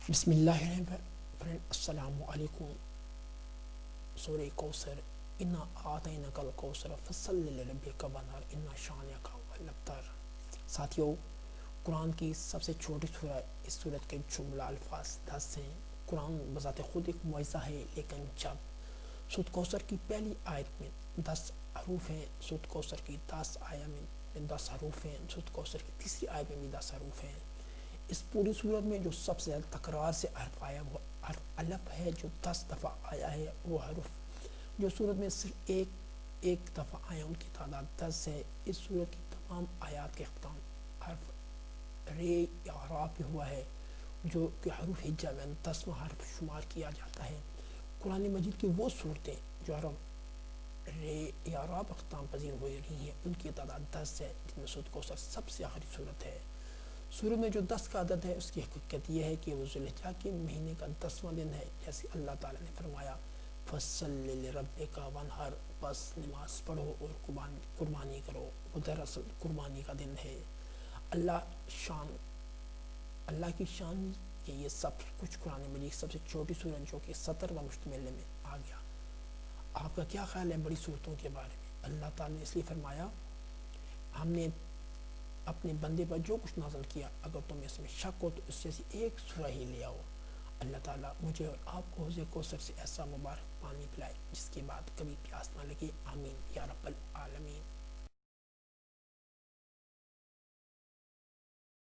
بسم اللہ الرحمن السلام علیکم۔ سورہ کوثر، انا آتیناک الکوثر فصلی لربک وانحر ان شانئک هو الابتر۔ ساتھیو، قرآن کی سب سے چھوٹی سورہ، اس سورت کے جملہ الفاظ 10 ہیں۔ قرآن بذات خود ایک معجزہ ہے، لیکن جب سورۃ کوثر کی پہلی آیت میں 10 حروف ہیں، سورۃ کوثر کی 10 آیت میں 10 حروف ہیں، سورۃ کوثر کی تیسری آیت میں بھی 10 حروف ہیں۔ اس پوری صورت میں جو سب سے زیادہ تکرار سے حرف آیا وہ حرف الف ہے، جو 10 دفعہ آیا ہے۔ وہ حرف جو صورت میں صرف ایک دفعہ آیا ان کی تعداد 10 ہے۔ اس صورت کی تمام آیات کے اختتام حرف رے یا را پہ ہوا ہے، جو کہ حروف ہجا میں 10واں حرف شمار کیا جاتا ہے۔ قرآن مجید کی وہ صورتیں جو حرف رے یا را پر اختتام پذیر ہو رہی ہیں، ان کی تعداد 10 ہے، جن میں سورۃ کوثر سب سے آخری صورت ہے۔ سورت میں جو 10 کا عدد ہے، اس کی حقیقت یہ ہے کہ وہ ذوالحجہ کے مہینے کا 10واں دن ہے، جیسے اللہ تعالیٰ نے فرمایا فَصَلِّ لِرَبِّكَ وَانْحَرْ، بس نماز پڑھو اور قربانی کرو۔ وہ دراصل قربانی کا دن ہے۔ اللہ کی شان کہ یہ سب کچھ قرآن مجید سب سے چھوٹی سورت جو کہ 17 و مشتمل میں آ گیا۔ آپ کا کیا خیال ہے بڑی صورتوں کے بارے میں؟ اللہ تعالیٰ نے اس لیے فرمایا ہم نے اپنے بندے پر جو کچھ نازل کیا، اگر تمہیں اس میں شک ہو تو اس جیسی ایک سورہ ہی لے آؤ۔ اللہ تعالیٰ مجھے اور آپ کو حوض کوثر سے ایسا مبارک پانی پلائے جس کے بعد کبھی پیاس نہ لگے۔ آمین یا رب العالمین۔